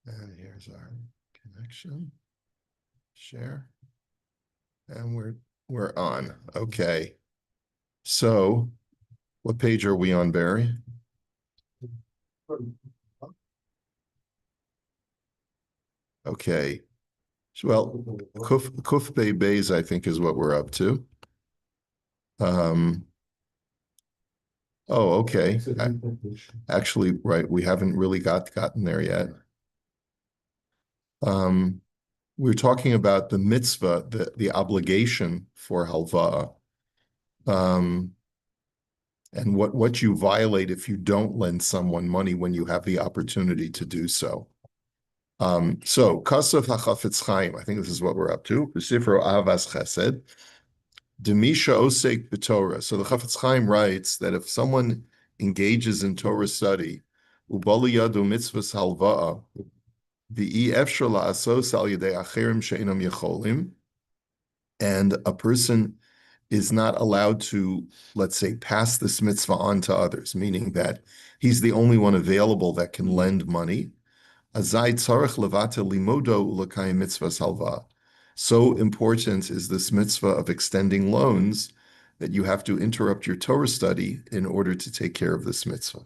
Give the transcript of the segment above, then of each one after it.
And here's our connection. Share. And we're on. Okay. So what page are we on, Barry? Okay. Well, Kuf Bay Bays, I think, is what we're up to. Oh, okay. Actually, right, we haven't really gotten there yet. We're talking about the mitzvah, the obligation for halva, and what you violate if you don't lend someone money when you have the opportunity to do so. So Kasaf HaChafetz Chaim, I think this is what we're up to. B'Sifro Avas Chesed, Demisha Osek B'Torah. So the Chafetz Chaim writes that if someone engages in Torah study, Ubali Yadu Mitzvahs Halva'a, the Efshar La'asos Al Yedei Acherim She'inam Yecholim, and a person is not allowed to, let's say, pass this mitzvah on to others, meaning that he's the only one available that can lend money. So important is this mitzvah of extending loans that you have to interrupt your Torah study in order to take care of this mitzvah,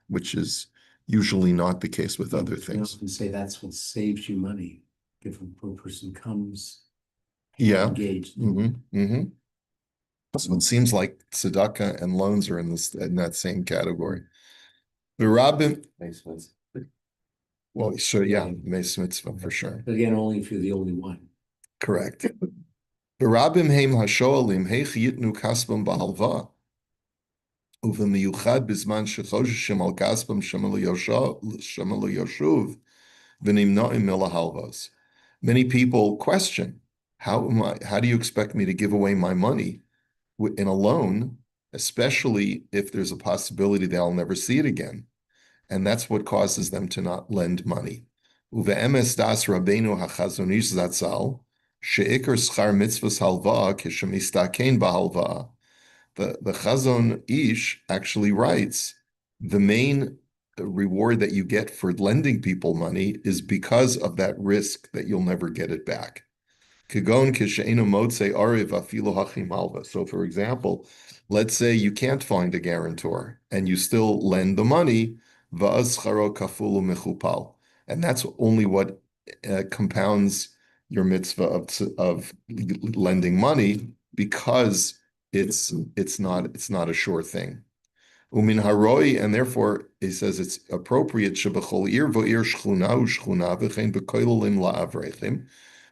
which is usually not the case with other things. You say that's what saves you money if a person comes engaged. So it seems like tzedakah and loans are in that same category. The rabbin. Well, sure, yeah, Meis Mitzvah for sure. But again, only if you're the only one. Correct. Berabim heim hashoalim heich yitnu kasbam ba'halva. Uvemiyuchad bizman shechoshishim al kasbam shemelu yoshuv v'nimnoim milahalvos. Many people question, how do you expect me to give away my money in a loan, especially if there's a possibility that I'll never see it again? And that's what causes them to not lend money. Uve'emes das Rabbeinu HaChazon Ish Zatzal, she'ikar schar mitzvahs halva k'shemistakein b'halva. The Chazon Ish actually writes, the main reward that you get for lending people money is because of that risk that you'll never get it back. Kagon kisheinu motze ariv afilu hachim halva. So, for example, let's say you can't find a guarantor and you still lend the money, and that's only what compounds your mitzvah of lending money, because it's not a sure thing. Umin haroi, and therefore he says it's appropriate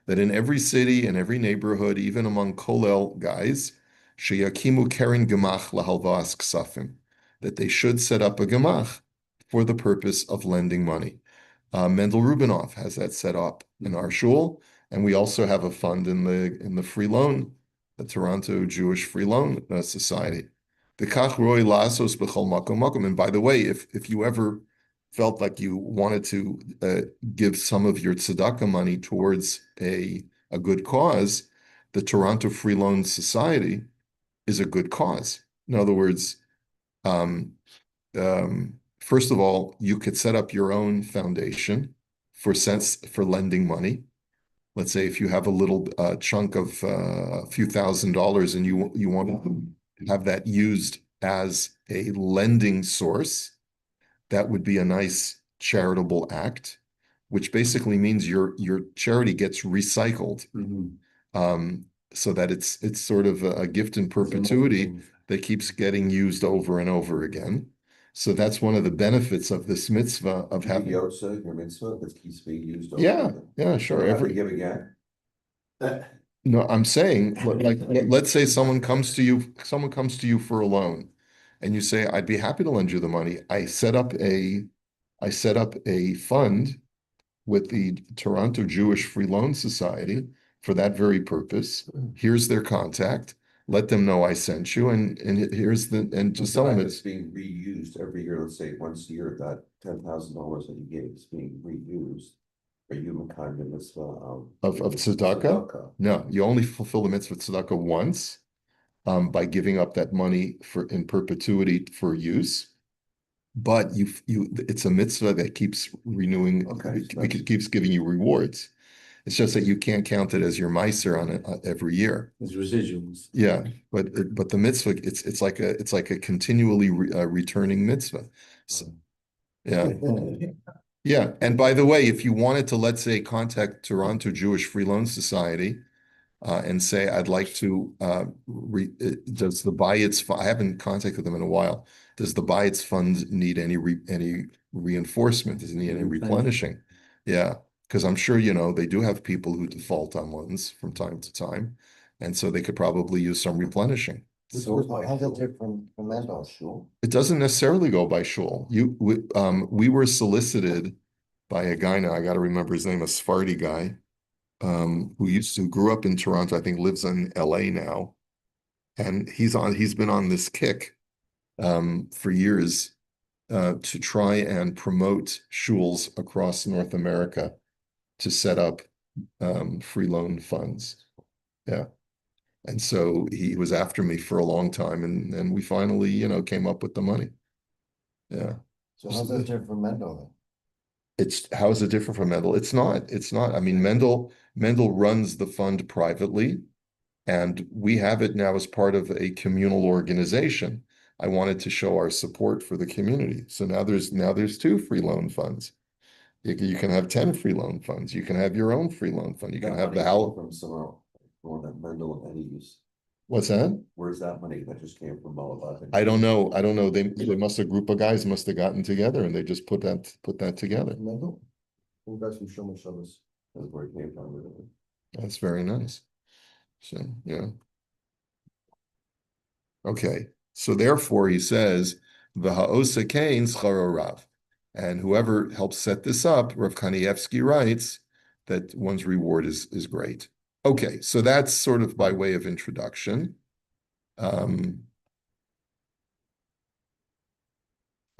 that in every city and every neighborhood, even among kolel guys, sheyakimu keren gemach lahalvas ksafim, that they should set up a gemach for the purpose of lending money. Mendel Rubinoff has that set up in our shul, and we also have a fund in the free loan, the Toronto Jewish Free Loan Society. The kach roi lasos b'chol makom makom. And by the way, if you ever felt like you wanted to give some of your tzedakah money towards a good cause, the Toronto Free Loan Society is a good cause. In other words, first of all, you could set up your own foundation for lending money. Let's say if you have a little chunk of a few $1,000s and you want to have that used as a lending source, that would be a nice charitable act, which basically means your charity gets recycled, so that it's sort of a gift in perpetuity that keeps getting used over and over again. So that's one of the benefits of this mitzvah of having your mitzvah that keeps being used over. Yeah, sure. Every give again. No, I'm saying, like, let's say someone comes to you for a loan, and you say, I'd be happy to lend you the money. I set up a fund with the Toronto Jewish Free Loan Society for that very purpose. Here's their contact. Let them know I sent you, and just tell them it's being reused every year. Let's say once a year, that $10,000 that you gave is being reused. Are you a kind of mitzvah of tzedakah? No, you only fulfill the mitzvah tzedakah once, by giving up that money in perpetuity for use. but it's a mitzvah that keeps renewing, keeps giving you rewards. It's just that you can't count it as your meiser on it every year. It's residuals. Yeah, but the mitzvah, it's like a continually returning mitzvah. So, yeah. Yeah, and by the way, if you wanted to, let's say, contact Toronto Jewish Free Loan Society and say, I'd like to, does the Bayitz, I haven't contacted them in a while. Does the Bayitz fund need any reinforcement? Does it need any replenishing? Yeah, because I'm sure, they do have people who default on loans from time to time. And so they could probably use some replenishing. So how's it different from Mendel shul? It doesn't necessarily go by shul. We were solicited by a guy now, I got to remember his name, a Sephardi guy, who grew up in Toronto, I think lives in LA now. And he's been on this kick for years to try and promote shuls across North America to set up free loan funds. Yeah. And so he was after me for a long time, and we finally, came up with the money. Yeah. So how's that different from Mendel How is it different from Mendel? It's not. I mean, Mendel runs the fund privately, and we have it now as part of a communal organization. I wanted to show our support for the community. So now there's 2 free loan funds. You can have 10 free loan funds. You can have your own free loan fund. You can have the how from somewhere or that Mendel and use. What's that? Where's that money that just came from Moab? I don't know. They must a group of guys must have gotten together and they just put that together. Mendel? Who got some Shomer Shabbos? That's where it came from. That's very nice. So yeah. Okay. So therefore he says, V'ha'osa kain scharo rav. And whoever helps set this up, Rav Kanievsky writes that one's reward is great. Okay, so that's sort of by way of introduction. Okay,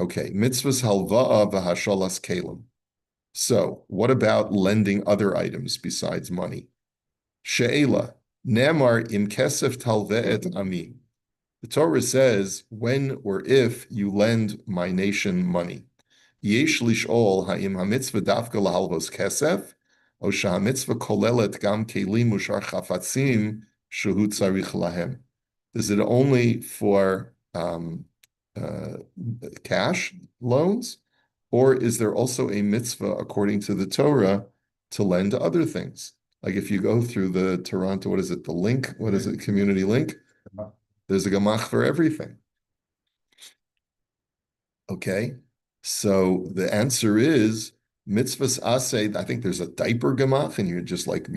mitzvahs halva'a v'hashalas kelim. So what about lending other items besides money? She'ela, nemar im kesef talve'et ami. The Torah says, when or if you lend my nation money. Yesh lish'ol ha'im hamitzvah dafka lahalvos kesef, o shahamitzvah kolelet gam kelim ushar chafatzim shehu tzarich lahem. Is it only for cash loans, or is there also a mitzvah according to the Torah to lend other things? Like if you go through the Toronto, what is it, the link? What is it, community link? There's a gemach for everything. Okay, so the answer is mitzvahs aseh. I think there's a diaper gemach, and you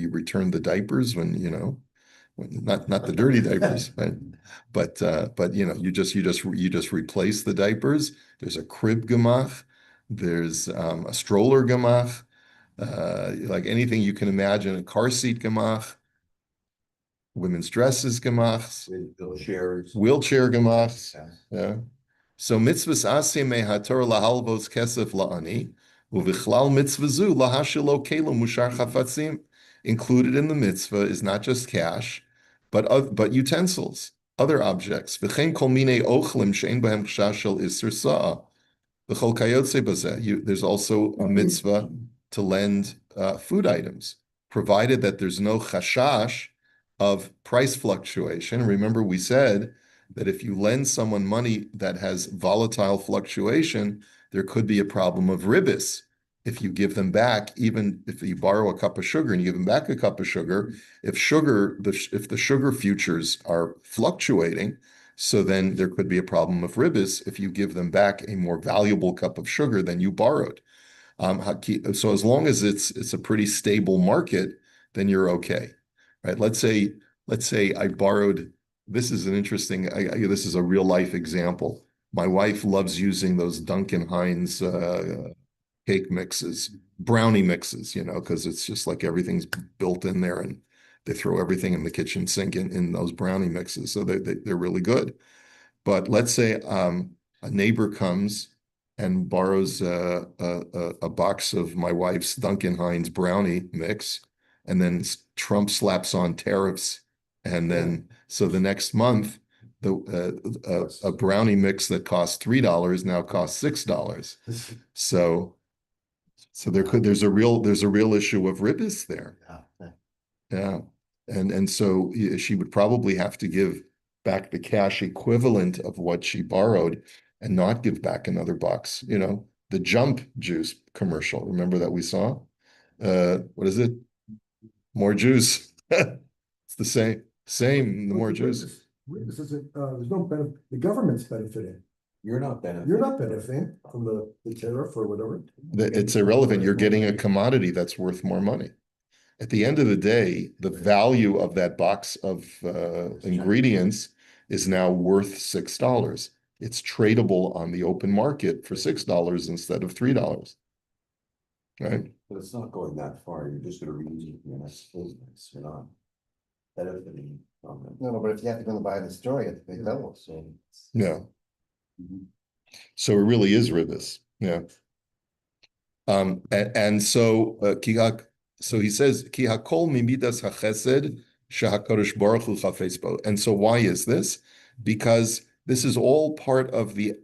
return the diapers when not the dirty diapers, right? But you just replace the diapers. There's a crib gemach. There's a stroller gemach. Like anything you can imagine, a car seat gemach. Women's dresses gemachs, wheelchair gemachs. Yeah. So mitzvahs aseh mehator lahalvos kesef la'ani uvichlal mitzvazu lahashilo kelim mushar chafatzim. Included in the mitzvah is not just cash, but utensils, other objects. V'chein kol minei ochlim she'en b'hem chashash shel isur sa'a. V'chol kayotze bazeh. There's also a mitzvah to lend food items, provided that there's no chashash of price fluctuation. Remember, we said that if you lend someone money that has volatile fluctuation, there could be a problem of ribis. If you give them back, even if you borrow a cup of sugar and you give them back a cup of sugar, if the sugar futures are fluctuating, so then there could be a problem of ribis if you give them back a more valuable cup of sugar than you borrowed. So as long as it's a pretty stable market, then you're okay. Right? Let's say I borrowed. This is an interesting. This is a real life example. My wife loves using those Duncan Hines cake mixes, brownie mixes, because it's just like everything's built in there, and they throw everything in the kitchen sink in those brownie mixes, so they're really good. But let's say a neighbor comes and borrows a box of my wife's Duncan Hines brownie mix. And then Trump slaps on tariffs. And then, so the next month, a brownie mix that costs $3 now costs $6. So there's a real issue of ribbis there. Yeah. And so she would probably have to give back the cash equivalent of what she borrowed and not give back another bucks. You know, the Jump Juice commercial. Remember that we saw? What is it? More juice. It's the same, the more juice. This isn't, there's no benefit, the government's benefiting. You're not benefiting. You're not benefiting from the tariff or whatever. It's irrelevant. You're getting a commodity that's worth more money. At the end of the day, the value of that box of ingredients is now worth $6. It's tradable on the open market for $6 instead of $3. Right? But it's not going that far. You're just gonna reuse it in your next business. You're not benefiting from it. No, but if you have to go buy the store, you have to pay double, so. Yeah. So it really is ribis. Yeah. And so so he says ki hakol mimidas hachesed shehakadosh baruch hu chafetz bo. And so why is this? Because this is all part of the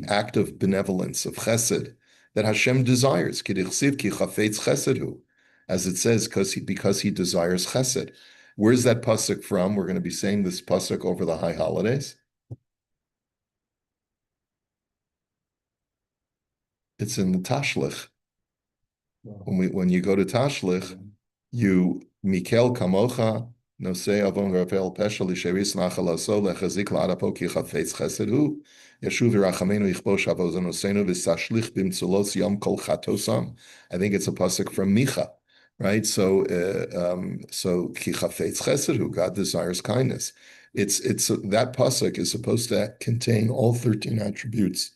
act of benevolence of chesed that Hashem desires. K'dichsiv ki chafetz chesed hu, as it says, because he desires chesed. Where's that pasuk from? We're going to be saying this pasuk over the high holidays. It's in the Tashlich. When you go to Tashlich, you Mikel Kamocha Nosei Avon Rafael Peshel Lisheris Nachalaso Lechazik La'arapo Ki Chafetz Chesedu Yeshuv Rachamenu Yichbosh Avozon Osenu V'Sashlich B'Mtzulos Yom Kol Chatosam. I think it's a pasuk from Micha, right? So Ki Chafetz Chesedu, God desires kindness. It's that pasuk is supposed to contain all 13 attributes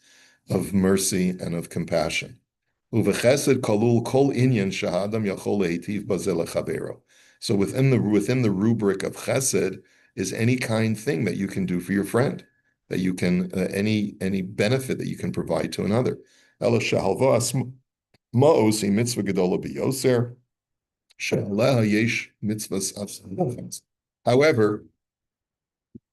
of mercy and of compassion. Uvechesed kalul kol inyan shahadam yachol leitiv bazel lechavero. So within the rubric of chesed is any kind thing that you can do for your friend, that you can any benefit that you can provide to another. Ela shahalvas ma'osi mitzvah gedola biyoser shaleha yesh mitzvahs. However,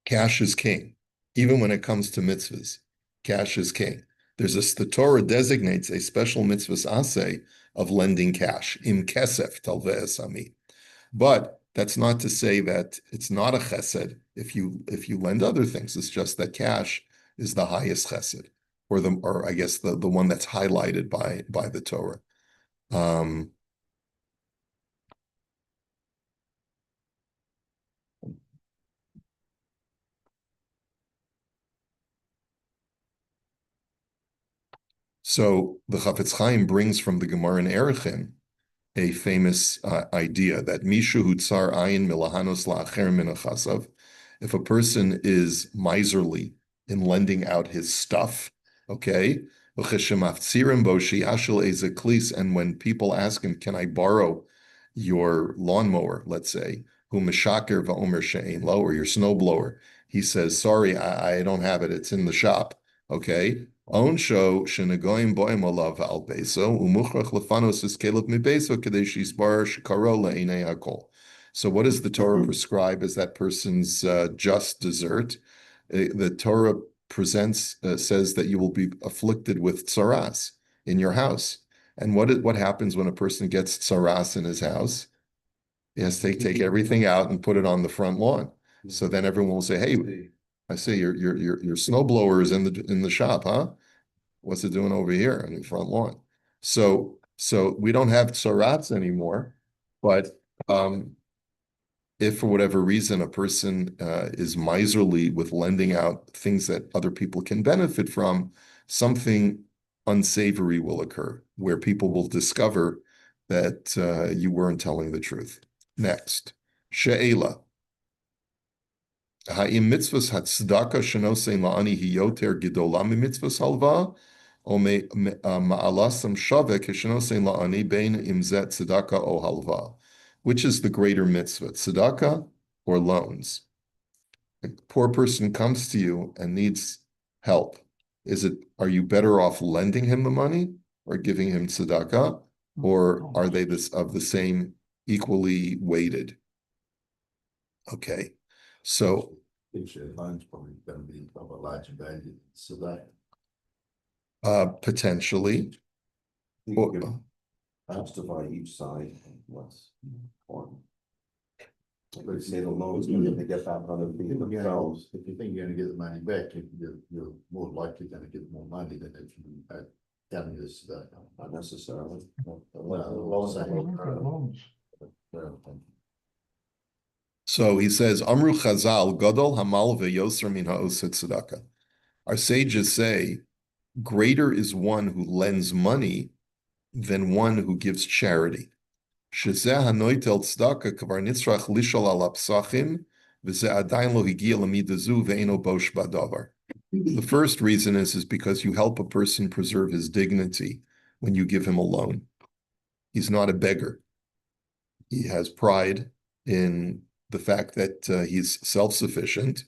cash is king, even when it comes to mitzvahs. Cash is king. The Torah designates a special mitzvahs aseh of lending cash, im kesef talveh ami. But that's not to say that it's not a chesed if you lend other things. It's just that cash is the highest chesed, or I guess the one that's highlighted by the Torah. So the Chafetz Chaim brings from the Gemara in Erechim a famous idea that Mishu Hutzar Ayin Milahanos La'acher Min Achasav. If a person is miserly in lending out his stuff, okay, and when people ask him, "Can I borrow your lawnmower?" Let's say, or your snowblower, he says, "Sorry, I don't have it. It's in the shop." Okay. So what does the Torah prescribe as that person's just desert? The Torah says that you will be afflicted with tsaras in your house. And what happens when a person gets tsaras in his house? He has to take everything out and put it on the front lawn. So then everyone will say, "Hey, I say your snowblower is in the shop, huh? What's it doing over here on the front lawn?" So we don't have tsarats anymore, but if for whatever reason a person is miserly with lending out things that other people can benefit from, something unsavory will occur where people will discover that you weren't telling the truth. Next, she'ela. Ha'im mitzvahs hatzedaka shenosein la'ani hiyoter gedola mitzvahs halva, o ma'alasam shavek shenosein la'ani bein imzet tzedaka o halva. Which is the greater mitzvah, tzedaka or loans? A poor person comes to you and needs help. Are you better off lending him the money or giving him tzedaka, or are they of the same equally weighted? Okay. So Each line's probably gonna be of a larger value, so that. Potentially. You Or- could justify each side what's important. Like say the loan's gonna get back on their feet themselves. If you think you're gonna get the money back, you're more likely gonna get more money than if you had done this, Not necessarily. So he says, Amru Chazal, Gadol Hamal ve'yoser min ha'oset tzedakah. Our sages say, greater is one who lends money than one who gives charity. Shezeh hanoitel tzedakah kvar nitzrach lishol al apsachim v'zeh adayin lo higia l'midah zu ve'eno bosh badavar. The first reason is because you help a person preserve his dignity when you give him a loan. He's not a beggar. He has pride in the fact that he's self-sufficient,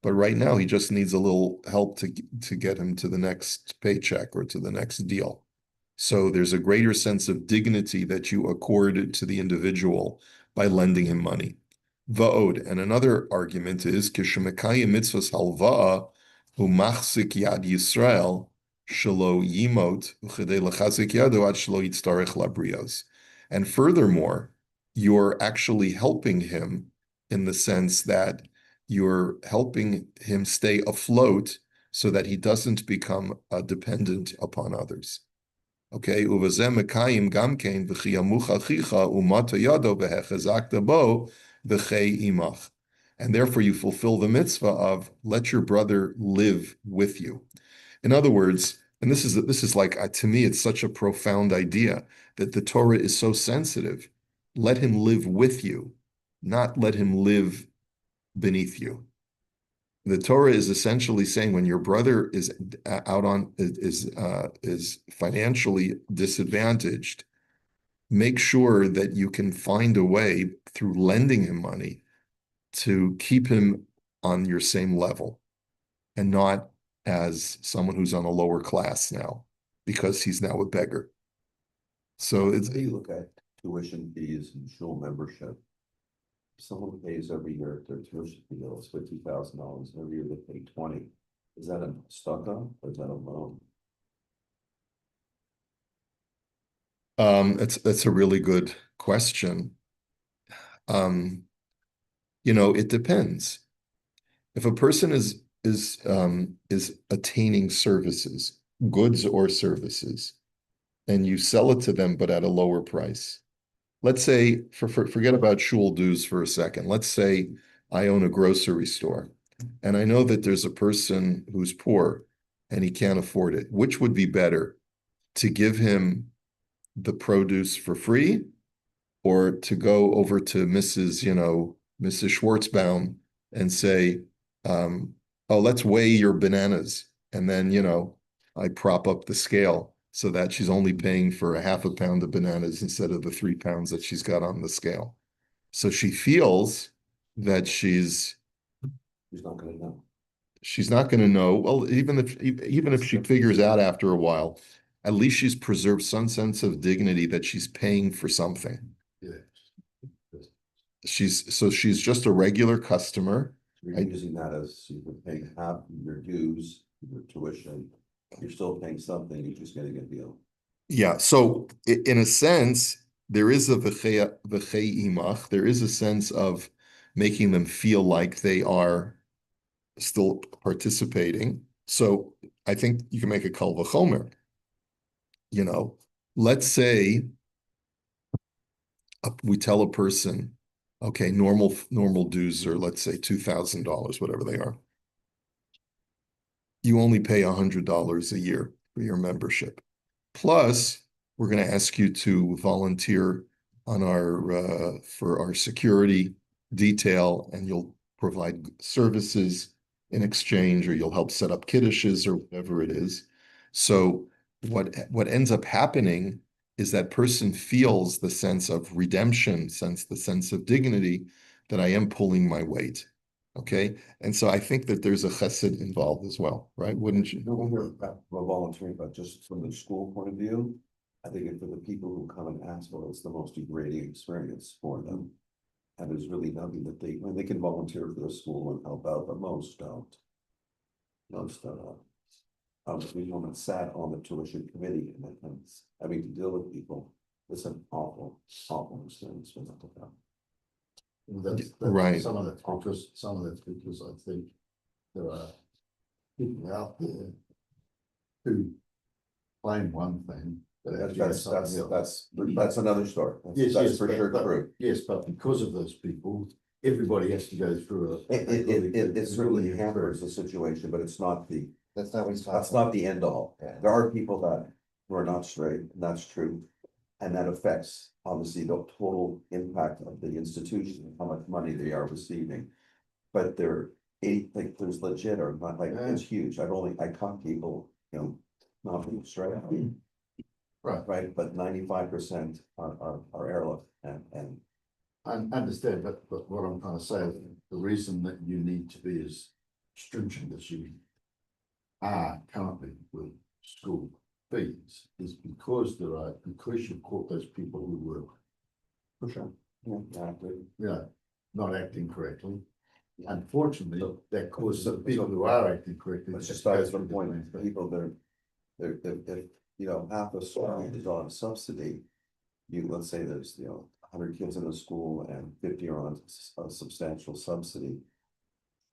but right now he just needs a little help to get him to the next paycheck or to the next deal. So there's a greater sense of dignity that you accord to the individual by lending him money. Va'od, and another argument is kishemekayim mitzvahs halva'a hu machzik yad Yisrael shelo yimot uchedei lechazik yado ad shelo yitztarech labriyos. And furthermore, you're actually helping him in the sense that you're helping him stay afloat so that he doesn't become dependent upon others. Okay, uvazeh mekayim gamkein v'chiyamuch achicha umata yado v'hechazakta bo v'chei imach. And therefore you fulfill the mitzvah of let your brother live with you. In other words, and this is like, to me, it's such a profound idea that the Torah is so sensitive. Let him live with you, not let him live beneath you. The Torah is essentially saying when your brother is is financially disadvantaged, make sure that you can find a way through lending him money to keep him on your same level and not as someone who's on a lower class now because he's now a beggar. So it's you look at tuition fees and shul membership. Someone pays every year their tuition fee is $50,000, every year they pay 20. Is that a stuck on or is that a loan? That's a really good question. It depends. If a person is attaining services, goods or services, and you sell it to them but at a lower price. Let's say, forget about shul dues for a second. Let's say I own a grocery store, and I know that there's a person who's poor and he can't afford it. Which would be better, to give him the produce for free, or to go over to Mrs. Schwartzbaum and say, oh, let's weigh your bananas, and then I prop up the scale so that she's only paying for a half a pound of bananas instead of the 3 pounds that she's got on the scale. So she feels that she's not going to know. She's not going to know. Well, even if she figures out after a while, at least she's preserved some sense of dignity that she's paying for something. Yeah. She's just a regular customer. You're using that as you're paying half your dues, your tuition. You're still paying something, you're just getting a deal. Yeah, so in a sense, there is a v'chei imach. There is a sense of making them feel like they are still participating. So I think you can make a kal v'chomer. Let's say we tell a person, okay, normal dues are, let's say, $2,000, whatever they are. You only pay $100 a year for your membership. Plus, we're going to ask you to volunteer on for our security detail, and you'll provide services in exchange, or you'll help set up kiddushes or whatever it is. So what ends up happening is that person feels the sense of redemption, the sense of dignity, that I am pulling my weight. Okay, and so I think that there's a chesed involved as well, right? Wouldn't you? No one here about volunteering, but just from the school point of view, I think for the people who come and ask for it, it's the most degrading experience for them. And there's really nothing that they can volunteer for the school and help out, but most don't. Most don't. We haven't sat on the tuition committee and having to deal with people. It's an awful experience for that to come. That's Right. some of that's because I think there are people out there who claim one thing, but actually have something else. That's another story. Yes, That's yes, for sure true. Yes, but because of those people, everybody has to go through It certainly hampers the situation, but it's not the, That's not what he's that's talking not the end all. Yeah. There are people that who are not straight, and that's true. And that affects obviously the total impact of the institution, and how much money they are receiving. But like there's legit or not, like it's huge. I caught people, not being straight. Right, but 95% are airlift and. I understand, but what I'm trying to say is the reason that you need to be as stringent as you are currently with school fees is because you've caught those people who were, For sure. not acting correctly. Unfortunately, that causes the so- people who are acting correctly. Let's to just start go from through point, the people if half a school is on a subsidy. Let's say there's 100 kids in a school and 50 are on a substantial subsidy.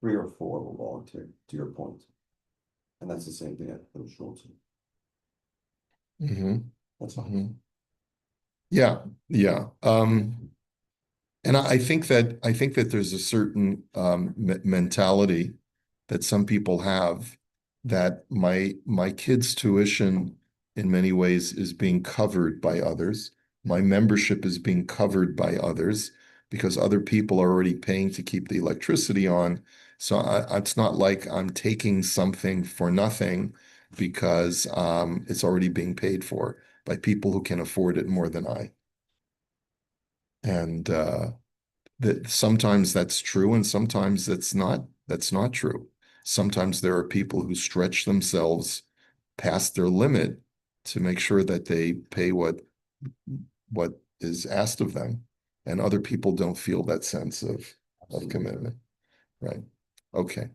3 or 4 will volunteer, to your point. And that's the same thing at the Schultz. Mhm. That's all. Mhm. Yeah, yeah. And I think that there's a certain mentality that some people have that my kid's tuition in many ways is being covered by others. My membership is being covered by others because other people are already paying to keep the electricity on. So it's not like I'm taking something for nothing because it's already being paid for by people who can afford it more than I. And that sometimes that's true and sometimes that's not true. Sometimes there are people who stretch themselves past their limit to make sure that they pay what is asked of them, and other people don't feel that sense of commitment. Right. Okay.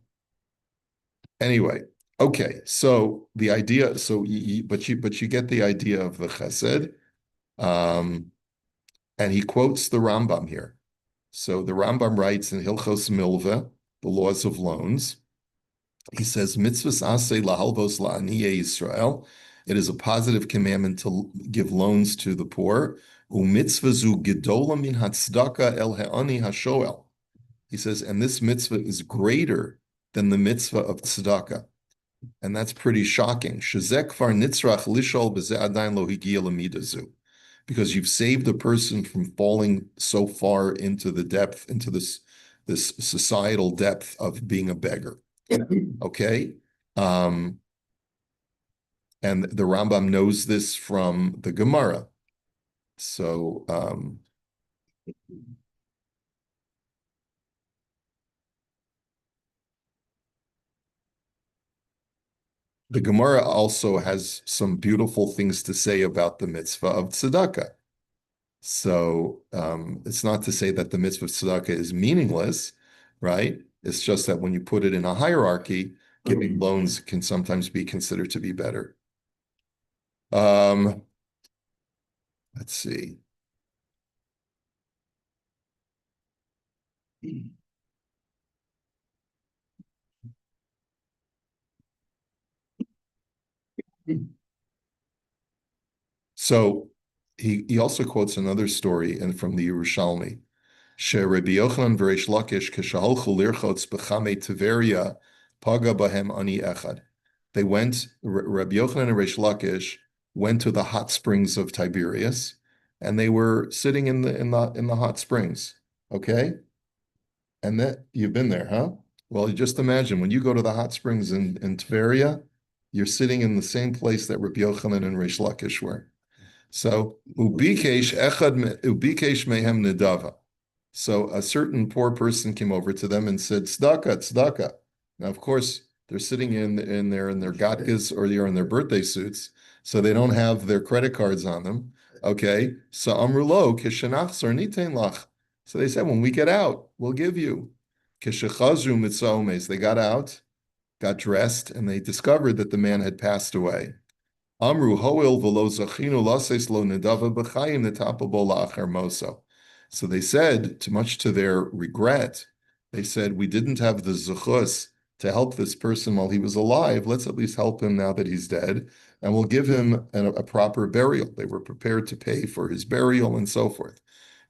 Anyway, okay. So the idea, but you get the idea of the chesed. And he quotes the Rambam here. So the Rambam writes in Hilchos Milva, the laws of loans. He says, "Mitzvahs aseh lahalvos la'aniyei Yisrael." It is a positive commandment to give loans to the poor. U'mitzvah zu gedola min hatzdaka el ha'ani hashoel. He says, and this mitzvah is greater than the mitzvah of tzedakah. And that's pretty shocking. Shezek far nitzrach lishol b'zeh adayin lo higia l'midazu. Because you've saved a person from falling so far into the depth, into this societal depth of being a beggar. Okay? And the Rambam knows this from the Gemara. So the Gemara also has some beautiful things to say about the mitzvah of tzedakah. So it's not to say that the mitzvah of tzedakah is meaningless, right? It's just that when you put it in a hierarchy, giving loans can sometimes be considered to be better. Let's see. So he also quotes another story and from the Yerushalmi. Rabbi Yochanan v'Reish Lakish keshaholchu lirchotz b'chamei Tiveria paga bahem ani echad. They went. Rabbi Yochanan and Reish Lakish went to the hot springs of Tiberias, and they were sitting in the hot springs. Okay, and that you've been there, huh? Well, you just imagine when you go to the hot springs in Tiberia, you're sitting in the same place that Rabbi Yochanan and Reish Lakish were. So ubikesh mehem nedava. So a certain poor person came over to them and said, "Tzedakah, tzedakah." Now, of course, they're sitting in their gatkas or they're in their birthday suits, so they don't have their credit cards on them. Okay, so amrulo kishanach sarnitain lach. So they said, when we get out, we'll give you. Kishachazru mitzomes. They got out, got dressed, and they discovered that the man had passed away. Amru hoil v'lo zachinu lases lo nedava b'chayim netapabo la'achar moso. So they said, too much to their regret, they said, we didn't have the zechus to help this person while he was alive. Let's at least help him now that he's dead, and we'll give him a proper burial. They were prepared to pay for his burial and so forth.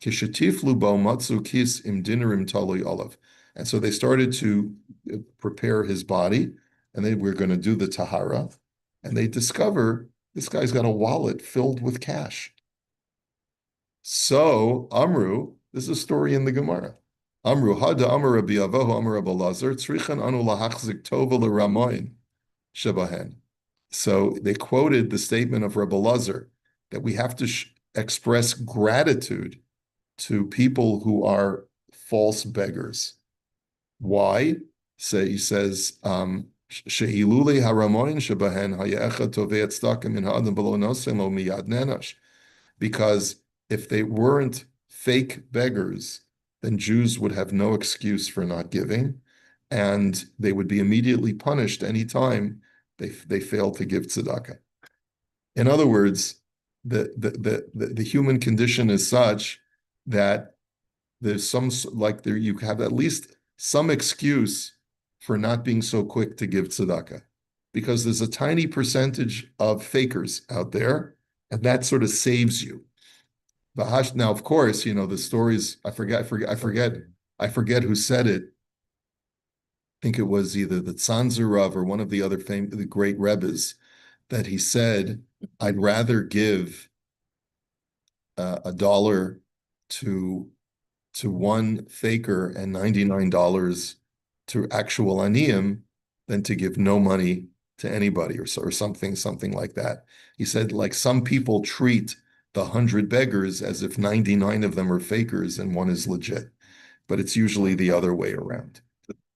Kishatiflu bo matzu kis im dinarim talui olav. And so they started to prepare his body, and they were going to do the tahara, and they discover this guy's got a wallet filled with cash. So Amru, this is a story in the Gemara. Amru hada amar Rabbi Avohu amar Rabbi Lazar tzrichan anu lahachzik tova l'ramoin shebahen. So they quoted the statement of Rabbi Lazar that we have to express gratitude to people who are false beggars. Why? So he says, she'iluli haramoin shebahen hayecha tovei tzedakah min ha'adam below nosem lo miyad nenash. Because if they weren't fake beggars, then Jews would have no excuse for not giving, and they would be immediately punished anytime they fail to give tzedakah. In other words, the human condition is such that there's you have at least some excuse for not being so quick to give tzedakah, because there's a tiny percentage of fakers out there, and that sort of saves you. Now, of course, the stories. I forget who said it. I think it was either the Tzanzurav or one of the other the great Rebbes, that he said, "I'd rather give $1 to one faker and $99 to actual aniyim than to give no money to anybody," or something like that. He said, like, some people treat the 100 beggars as if 99 of them are fakers and one is legit, but it's usually the other way around.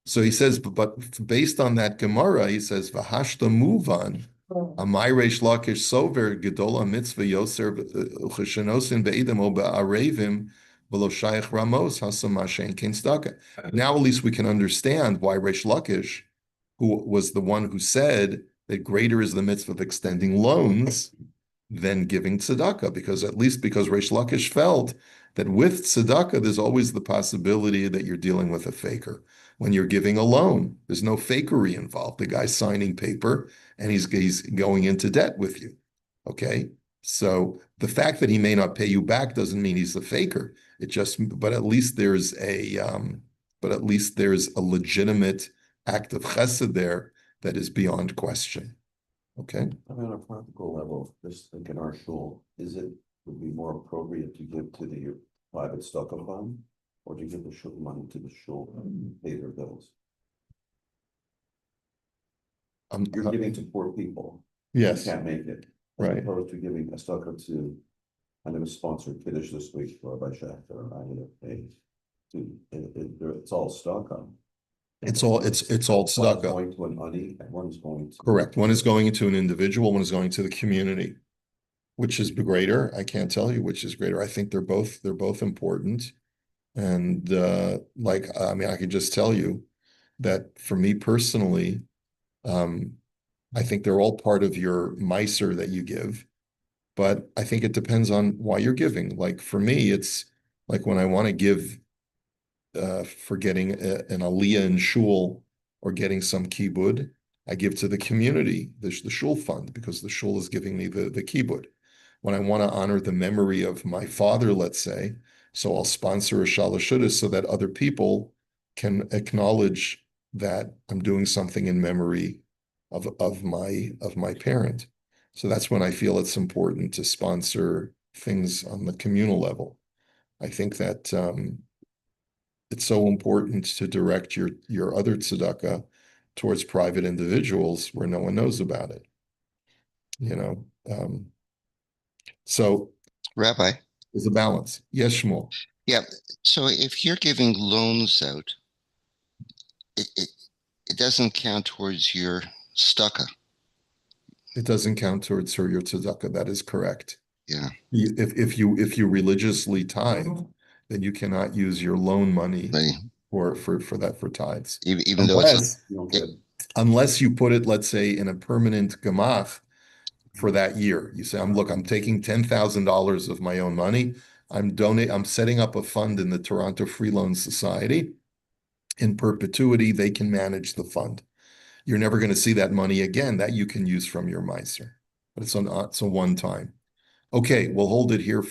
So he says, but based on that Gemara, he says, "V'hashta muvan, amay reish lakish sover gedola mitzvah yoser cheshenosin be'idem o be'arevim v'lo shayach ramos hasamashen ken staka." Now at least we can understand why Reish Lakish, who was the one who said that greater is the mitzvah of extending loans than giving tzedakah, because Reish Lakish felt that with tzedakah, there's always the possibility that you're dealing with a faker. When you're giving a loan, there's no fakery involved. The guy's signing paper and he's going into debt with you. Okay? So the fact that he may not pay you back doesn't mean he's a faker. But at least there's a legitimate act of chesed there that is beyond question. Okay. I mean, on a practical level, just think in our shul, would be more appropriate to give to the private stocker fund, or to give the shul money to the shul and pay their bills? You're giving to poor people. Yes. Who can't make it. As opposed to giving a stocker to, I'm going to sponsor Kiddush this week for Rabbi Schechter, and I'm going to pay it's all stocker. It's all tzedakah. Going to an ani, and one's going to. Correct. One is going to an individual, one is going to the community. Which is greater? I can't tell you which is greater. I think they're both important. And I could just tell you that for me personally, I think they're all part of your meiser that you give. But I think it depends on why you're giving. Like for me, it's like when I want to give for getting an aliyah in shul or getting some kibud, I give to the community, the shul fund, because the shul is giving me the kibud. When I want to honor the memory of my father, let's say, so I'll sponsor a shalashudas so that other people can acknowledge that I'm doing something in memory of my parent. So that's when I feel it's important to sponsor things on the communal level. I think that it's so important to direct your other tzedakah towards private individuals where no one knows about it. So, Rabbi, there's a balance. Yes, Shmuel. yeah. So if you're giving loans out, it doesn't count towards your stucca. It doesn't count towards your tzedakah. That is correct. Yeah. If you religiously tithe, then you cannot use your loan money Right. for tithes. Even though it's, You don't get, Unless you put it, let's say, in a permanent gemach for that year. You say, I'm taking $10,000 of my own money. I'm setting up a fund in the Toronto Free Loan Society. In perpetuity, they can manage the fund. You're never going to see that money again that you can use from your miser. But it's a one time. Okay, we'll hold it here for